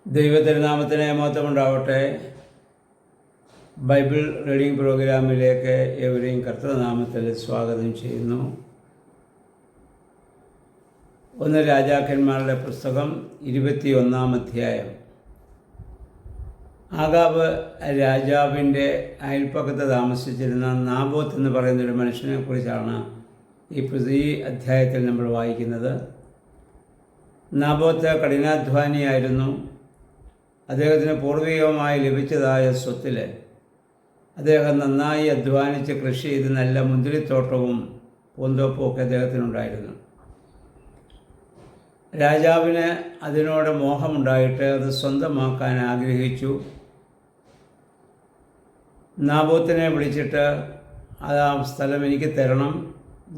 ദൈവതിരുനാമത്തിന് മഹത്വമുണ്ടാവട്ടെ. Bible reading പ്രോഗ്രാമിലേക്ക് ഏവരെയും കർത്തൃനാമത്തിൽ സ്വാഗതം ചെയ്യുന്നു. 1 രാജാക്കന്മാരുടെ പുസ്തകം 21-ാം അധ്യായം. ആഗാബ് രാജാവിൻ്റെ അയൽപ്പക്കത്ത് താമസിച്ചിരുന്ന നാബോത്ത് എന്ന് പറയുന്നൊരു മനുഷ്യനെ കുറിച്ചാണ് ഈ അധ്യായത്തിൽ നമ്മൾ വായിക്കുന്നത്. നാബോത്ത് കഠിനാധ്വാനിയായിരുന്നു. അദ്ദേഹത്തിന് പൂർവികമായി ലഭിച്ചതായ സ്വത്തിൽ അദ്ദേഹം നന്നായി അധ്വാനിച്ച് കൃഷി ചെയ്ത് നല്ല മുന്തിരിത്തോട്ടവും പൂന്തോപ്പും ഒക്കെ അദ്ദേഹത്തിനുണ്ടായിരുന്നു. രാജാവിന് അതിനോട് മോഹമുണ്ടായിട്ട് അത് സ്വന്തമാക്കാൻ ആഗ്രഹിച്ചു. നാബോത്തിനെ വിളിച്ചിട്ട് ആ സ്ഥലം എനിക്ക് തരണം,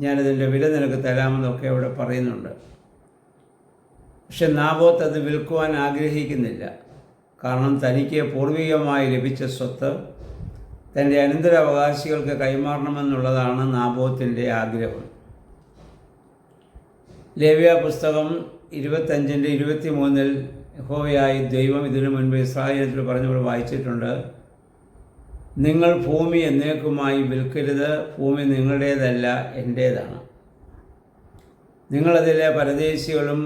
ഞാനതിൻ്റെ വില നിനക്ക് തരാമെന്നൊക്കെ അവിടെ പറയുന്നുണ്ട്. പക്ഷെ നാബോത്ത് അത് വിൽക്കുവാൻ ആഗ്രഹിക്കുന്നില്ല. കാരണം തനിക്ക് പൂർവികമായി ലഭിച്ച സ്വത്ത് തൻ്റെ അനന്തരാവകാശികൾക്ക് കൈമാറണമെന്നുള്ളതാണ് നാബോത്തിൻ്റെ ആഗ്രഹം. ലേവ്യ പുസ്തകം 25-23 യഹോവയായ ദൈവം ഇതിനു മുൻപ് ഇസ്രായേലിൽ പറഞ്ഞവർ വായിച്ചിട്ടുണ്ട്. നിങ്ങൾ ഭൂമി എന്നേക്കുമായി വിൽക്കരുത്, ഭൂമി നിങ്ങളുടേതല്ല, എൻ്റേതാണ്. നിങ്ങളതിലെ പരദേശികളും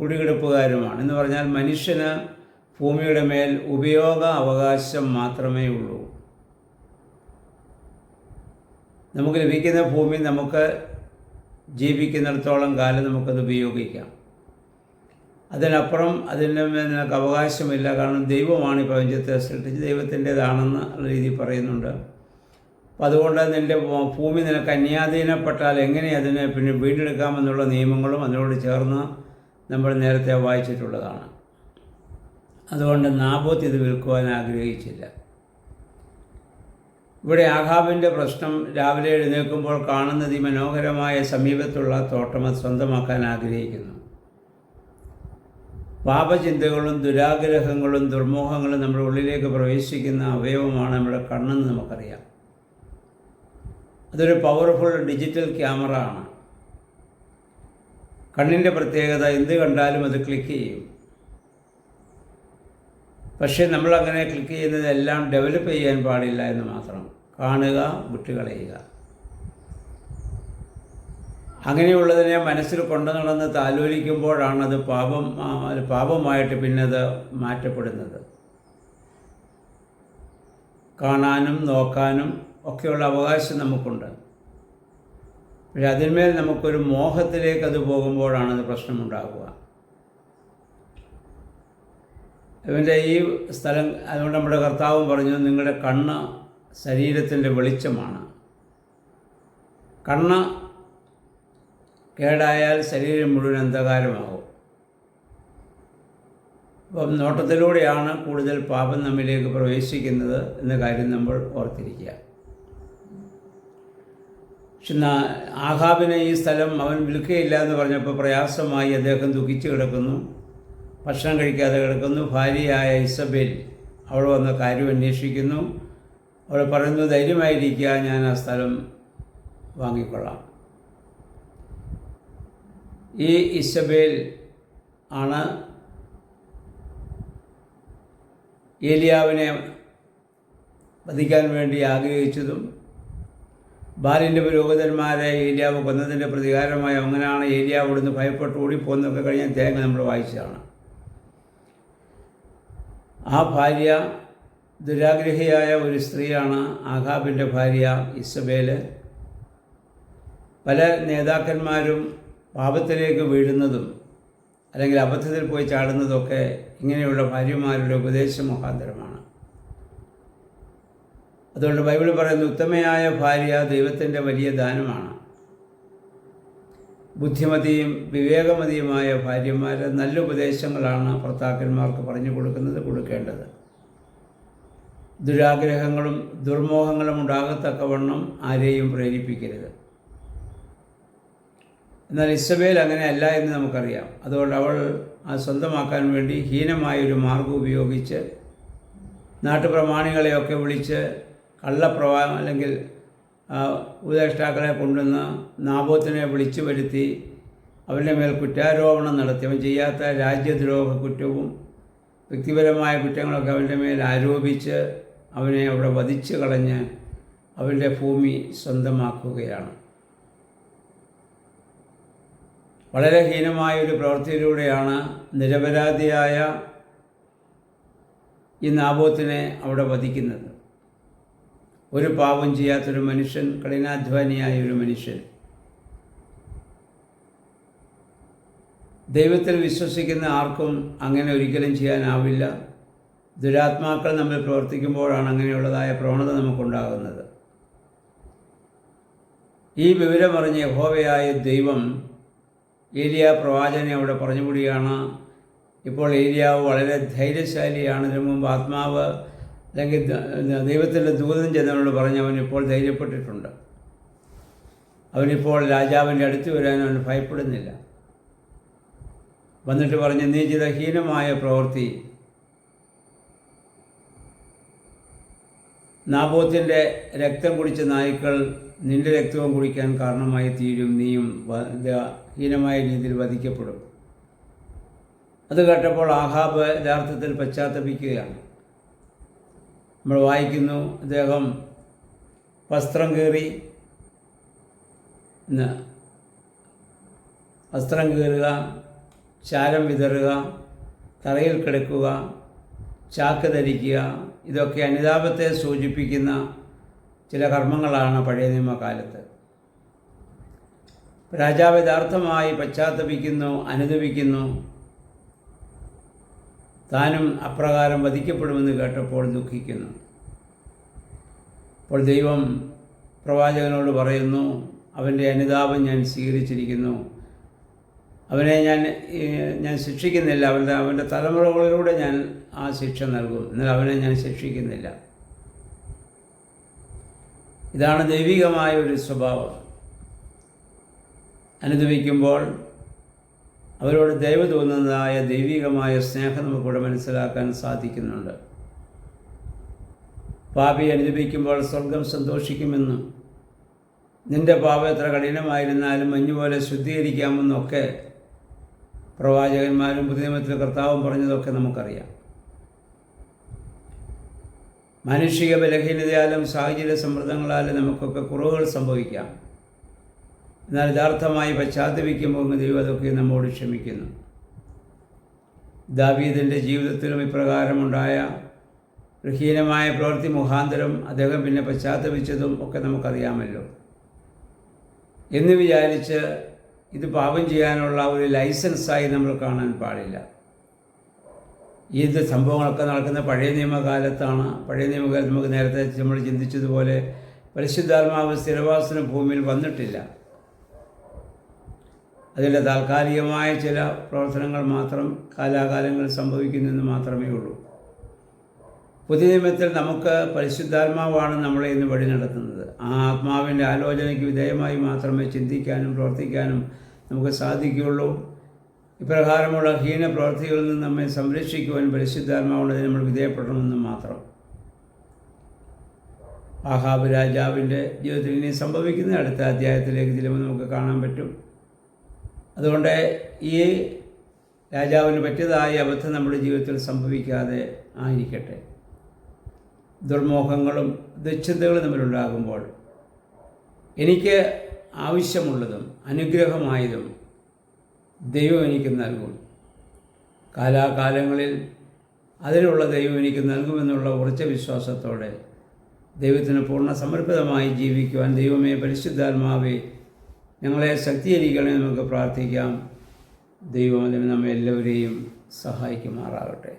കുടികിടപ്പുകാരുമാണ്. എന്ന് പറഞ്ഞാൽ മനുഷ്യന് ഭൂമിയുടെ മേൽ ഉപയോഗ അവകാശം മാത്രമേ ഉള്ളൂ. നമുക്ക് ലഭിക്കുന്ന ഭൂമി നമുക്ക് ജീവിക്കുന്നിടത്തോളം കാലം നമുക്കത് ഉപയോഗിക്കാം. അതിനപ്പുറം അതിൻ്റെ മേൽ നിനക്ക് അവകാശമില്ല. കാരണം ദൈവമാണ് ഈ പ്രപഞ്ചത്തെ സൃഷ്ടിച്ച് ദൈവത്തിൻ്റേതാണെന്ന് ഉള്ള രീതിയിൽ പറയുന്നുണ്ട്. അപ്പോൾ അതുകൊണ്ട് നിൻ്റെ ഭൂമി നിനക്ക് അന്യാധീനപ്പെട്ടാൽ എങ്ങനെ അതിനെ പിന്നെ വീണ്ടെടുക്കാമെന്നുള്ള നിയമങ്ങളും അതിനോട് ചേർന്ന് നമ്മൾ നേരത്തെ വായിച്ചിട്ടുള്ളതാണ്. അതുകൊണ്ട് നാബോത്ത് ഇത് വിൽക്കുവാൻ ആഗ്രഹിച്ചില്ല. ഇവിടെ ആഹാബിൻ്റെ പ്രശ്നം, രാവിലെ എഴുന്നേൽക്കുമ്പോൾ കാണുന്നത് ഈ മനോഹരമായ സമീപത്തുള്ള തോട്ടം സ്വന്തമാക്കാൻ ആഗ്രഹിക്കുന്നു. പാപചിന്തകളും ദുരാഗ്രഹങ്ങളും ദുർമോഹങ്ങളും നമ്മുടെ ഉള്ളിലേക്ക് പ്രവേശിക്കുന്ന അവയവമാണ് നമ്മുടെ കണ്ണെന്ന് നമുക്കറിയാം. അതൊരു പവർഫുൾ ഡിജിറ്റൽ ക്യാമറ ആണ്. കണ്ണിൻ്റെ പ്രത്യേകത എന്ത് കണ്ടാലും അത് ക്ലിക്ക് ചെയ്യും. പക്ഷേ നമ്മളങ്ങനെ ക്ലിക്ക് ചെയ്യുന്നതെല്ലാം ഡെവലപ്പ് ചെയ്യാൻ പാടില്ല എന്ന് മാത്രം. കാണുക, വിട്ടുകളയുക. അങ്ങനെയുള്ളതിനെ മനസ്സിൽ കൊണ്ടു നടന്ന് താലോലിക്കുമ്പോഴാണത് പാപമായിട്ട് പിന്നെ അത് മാറ്റപ്പെടുന്നത്. കാണാനും നോക്കാനും ഒക്കെയുള്ള അവകാശം നമുക്കുണ്ട്. പക്ഷെ അതിന്മേൽ നമുക്കൊരു മോഹത്തിലേക്ക് അത് പോകുമ്പോഴാണത് പ്രശ്നമുണ്ടാകുക. ഇവൻ്റെ ഈ സ്ഥലം, അതുകൊണ്ട് നമ്മുടെ കർത്താവും പറഞ്ഞു, നിങ്ങളുടെ കണ്ണ് ശരീരത്തിൻ്റെ വെളിച്ചമാണ്. കണ്ണ് കേടായാൽ ശരീരം മുഴുവൻ അന്ധകാരമാകും. അപ്പം നോട്ടത്തിലൂടെയാണ് കൂടുതൽ പാപം നമ്മിലേക്ക് പ്രവേശിക്കുന്നത് എന്ന കാര്യം നമ്മൾ ഓർത്തിരിക്കുക. പക്ഷെ ആഹാബിനെ ഈ സ്ഥലം അവൻ വിൽക്കുകയില്ല എന്ന് പറഞ്ഞപ്പോൾ പ്രയാസമായി അദ്ദേഹം ദുഃഖിച്ചു കിടക്കുന്നു, ഭക്ഷണം കഴിക്കാതെ കിടക്കുന്നു. ഭാര്യയായ ഇസബേൽ അവൾ വന്ന കാര്യം അന്വേഷിക്കുന്നു. അവൾ പറയുന്നു, ധൈര്യമായിരിക്കുക, ഞാൻ ആ സ്ഥലം വാങ്ങിക്കൊള്ളാം. ഈ ഇസബേൽ ആണ് ഏലിയാവിനെ വധിക്കാൻ വേണ്ടി ആഗ്രഹിച്ചതും ബാലിൻ്റെ പുരോഹിതന്മാരെ ഏലിയാവ് കൊന്നതിൻ്റെ പ്രതികാരമായി അങ്ങനെയാണ് ഏലിയാവ് ഇവിടുന്ന് ഭയപ്പെട്ട് ഓടിപ്പോന്നൊക്കെ കഴിഞ്ഞ തേങ്ങ നമ്മൾ വായിച്ചതാണ്. ആ ഭാര്യ ദുരാഗ്രഹിയായ ഒരു സ്ത്രീയാണ് ആഹാബിൻ്റെ ഭാര്യ ഇസബേൽ. പല നേതാക്കന്മാരും പാപത്തിലേക്ക് വീഴുന്നതും അല്ലെങ്കിൽ അബദ്ധത്തിൽ പോയി ചാടുന്നതൊക്കെ ഇങ്ങനെയുള്ള ഭാര്യമാരുടെ ഉപദേശ മുഖാന്തരമാണ്. അതുകൊണ്ട് ബൈബിൾ പറയുന്നു, ഉത്തമയായ ഭാര്യ ദൈവത്തിൻ്റെ വലിയ ദാനമാണ്. ബുദ്ധിമതിയും വിവേകമതിയുമായ ഭാര്യമാർ നല്ല ഉപദേശങ്ങളാണ് ഭർത്താക്കന്മാർക്ക് പറഞ്ഞു കൊടുക്കേണ്ടത്. ദുരാഗ്രഹങ്ങളും ദുർമോഹങ്ങളും ഉണ്ടാകത്തക്കവണ്ണം ആരെയും പ്രേരിപ്പിക്കരുത്. എന്നാൽ ഇസബേൽ അങ്ങനെയല്ല എന്ന് നമുക്കറിയാം. അതുകൊണ്ട് അവൾ സ്വന്തമാക്കാൻ വേണ്ടി ഹീനമായൊരു മാർഗം ഉപയോഗിച്ച് നാട്ടുപ്രമാണികളെയൊക്കെ വിളിച്ച് അല്ലെങ്കിൽ ഉപദേഷ്ടാക്കളെ കൊണ്ടുവന്ന് നാബോത്തിനെ വിളിച്ചു വരുത്തി അവൻ്റെ മേൽ കുറ്റാരോപണം നടത്തി. അവൻ ചെയ്യാത്ത രാജ്യദ്രോഹ കുറ്റവും വ്യക്തിപരമായ കുറ്റങ്ങളൊക്കെ അവൻ്റെ മേൽ ആരോപിച്ച് അവനെ അവിടെ വധിച്ചു കളഞ്ഞ് അവൻ്റെ ഭൂമി സ്വന്തമാക്കുകയാണ്. വളരെ ഹീനമായ ഒരു പ്രവൃത്തിയിലൂടെയാണ് നിരപരാധിയായ ഈ നാബോത്തിനെ അവിടെ വധിക്കുന്നത്. ഒരു പാപം ചെയ്യാത്തൊരു മനുഷ്യൻ, കഠിനാധ്വാനിയായ ഒരു മനുഷ്യൻ, ദൈവത്തിൽ വിശ്വസിക്കുന്ന ആർക്കും അങ്ങനെ ഒരിക്കലും ചെയ്യാനാവില്ല. ദുരാത്മാക്കൾ നമ്മൾ പ്രവർത്തിക്കുമ്പോഴാണ് അങ്ങനെയുള്ളതായ പ്രവണത നമുക്കുണ്ടാകുന്നത്. ഈ വിവരമറിഞ്ഞ യഹോവയായ ദൈവം ഏലിയ പ്രവാചകനെ അവിടെ പറഞ്ഞുകൂടിയാണ്. ഇപ്പോൾ ഏലിയാവ് വളരെ ധൈര്യശാലിയാണ്. ഇതിനു മുമ്പ് ആത്മാവ് അല്ലെങ്കിൽ ദൈവത്തിൻ്റെ ദൂതൻ ചെന്നവനോട് പറഞ്ഞ് അവനിപ്പോൾ ധൈര്യപ്പെട്ടിട്ടുണ്ട്. അവനിപ്പോൾ രാജാവിൻ്റെ അടുത്ത് വരാൻ അവൻ ഭയപ്പെടുന്നില്ല. വന്നിട്ട് പറഞ്ഞ്, നീ ചെയ്ത ഹീനമായ പ്രവൃത്തി നാബോത്തിൻ്റെ രക്തം കുടിച്ച നായ്ക്കൾ നിന്റെ രക്തവും കുടിക്കാൻ കാരണമായി തീരും, നീയും ഹീനമായ രീതിയിൽ വധിക്കപ്പെടും. അത് കേട്ടപ്പോൾ ആഹാബ് യഥാർത്ഥത്തിൽ പശ്ചാത്തപിക്കുകയാണ്. നമ്മൾ വായിക്കുന്നു, അദ്ദേഹം വസ്ത്രം കീറുക, ചാരം വിതറുക, തറയിൽ കിടക്കുക, ചാക്ക് ധരിക്കുക, ഇതൊക്കെ അനുതാപത്തെ സൂചിപ്പിക്കുന്ന ചില കർമ്മങ്ങളാണ് പഴയ നിയമകാലത്ത്. രാജാവ് യഥാർത്ഥമായി പശ്ചാത്തപിക്കുന്നു, അനുതപിക്കുന്നു. താനും അപ്രകാരം വധിക്കപ്പെടുമെന്ന് കേട്ടപ്പോൾ ദുഃഖിക്കുന്നു. അപ്പോൾ ദൈവം പ്രവാചകനോട് പറയുന്നു, അവൻ്റെ അനുതാപം ഞാൻ സ്വീകരിച്ചിരിക്കുന്നു, അവനെ ഞാൻ ശിക്ഷിക്കുന്നില്ല, അവൻ്റെ തലമുറകളിലൂടെ ഞാൻ ആ ശിക്ഷ നൽകും, എന്നാൽ അവനെ ഞാൻ ശിക്ഷിക്കുന്നില്ല. ഇതാണ് ദൈവികമായ ഒരു സ്വഭാവം. അനുദപിക്കുമ്പോൾ അവരോട് ദൈവ തോന്നുന്നതായ ദൈവികമായ സ്നേഹം നമുക്കിവിടെ മനസ്സിലാക്കാൻ സാധിക്കുന്നുണ്ട്. പാപി അനുദപിക്കുമ്പോൾ സ്വർഗം സന്തോഷിക്കുമെന്നും നിന്റെ പാപം എത്ര കഠിനമായിരുന്നാലും മഞ്ഞുപോലെ ശുദ്ധീകരിക്കാമെന്നൊക്കെ പ്രവാചകന്മാരും പുതിയ നിയമത്തിൽ കർത്താവും പറഞ്ഞതൊക്കെ നമുക്കറിയാം. മാനുഷിക ബലഹീനതയാലും സാഹചര്യ സമ്മർദ്ദങ്ങളാലും നമുക്കൊക്കെ കുറവുകൾ സംഭവിക്കാം. എന്നാൽ യഥാർത്ഥമായി പശ്ചാത്തപിക്കുമ്പോൾ ദൈവം അതൊക്കെ നമ്മോട് ക്ഷമിക്കുന്നു. ദാവീദിൻ്റെ ജീവിതത്തിലും ഇപ്രകാരമുണ്ടായ ഹീനമായ പ്രവൃത്തി മുഖാന്തരം അദ്ദേഹം പിന്നെ പശ്ചാത്തപിച്ചതും ഒക്കെ നമുക്കറിയാമല്ലോ. എന്ന് വിചാരിച്ച് ഇത് പാപം ചെയ്യാനുള്ള ഒരു ലൈസൻസായി നമ്മൾ കാണാൻ പാടില്ല. ഇത് സംഭവങ്ങളൊക്കെ നടക്കുന്ന പഴയ നിയമകാലത്താണ്. പഴയ നിയമകാലത്ത് നമുക്ക് നേരത്തെ നമ്മൾ ചിന്തിച്ചതുപോലെ പരിശുദ്ധാത്മാവ് സ്ഥിരവാസന ഭൂമിയിൽ വന്നിട്ടില്ല. അതിൻ്റെ താൽക്കാലികമായ ചില പ്രവർത്തനങ്ങൾ മാത്രം കാലാകാലങ്ങളിൽ സംഭവിക്കുന്നെന്ന് മാത്രമേ ഉള്ളൂ. പുതിയ നിയമത്തിൽ നമുക്ക് പരിശുദ്ധാത്മാവാണ് നമ്മളെ ഇന്ന് വഴി നടത്തുന്നത്. ആ ആത്മാവിൻ്റെ ആലോചനയ്ക്ക് വിധേയമായി മാത്രമേ ചിന്തിക്കാനും പ്രവർത്തിക്കാനും നമുക്ക് സാധിക്കുകയുള്ളൂ. ഇപ്രകാരമുള്ള ഹീന പ്രവൃത്തികളിൽ നിന്ന് നമ്മെ സംരക്ഷിക്കുവാൻ പരിശുദ്ധാത്മാവുള്ളതിന് നമ്മൾ വിധേയപ്പെടണമെന്ന് മാത്രം. ആഹാബ് രാജാവിൻ്റെ ജീവിതത്തിൽ ഇനി സംഭവിക്കുന്ന അടുത്ത അധ്യായത്തിലേക്ക് ചെല്ലുമ്പോൾ നമുക്ക് കാണാൻ പറ്റും. അതുകൊണ്ട് ഈ രാജാവിന് പറ്റിയതായ അബദ്ധം നമ്മുടെ ജീവിതത്തിൽ സംഭവിക്കാതെ ആയിരിക്കട്ടെ. ദുർമോഹങ്ങളും ദുശ്ചിന്തകളും തമ്മിലുണ്ടാകുമ്പോൾ എനിക്ക് ആവശ്യമുള്ളതും അനുഗ്രഹമായതും ദൈവം എനിക്ക് നൽകും. കാലാകാലങ്ങളിൽ അതിനുള്ള ദൈവം എനിക്ക് നൽകുമെന്നുള്ള ഉറച്ച വിശ്വാസത്തോടെ ദൈവത്തിന് പൂർണ്ണ സമർപ്പിതമായി ജീവിക്കുവാൻ ദൈവമേ, പരിശുദ്ധാത്മാവേ, ഞങ്ങളെ ശക്തീകരിക്കണേ നമുക്ക് പ്രാർത്ഥിക്കാം. ദൈവം അതിന് നമ്മെ എല്ലാവരെയും സഹായിക്കുമാറാകട്ടെ.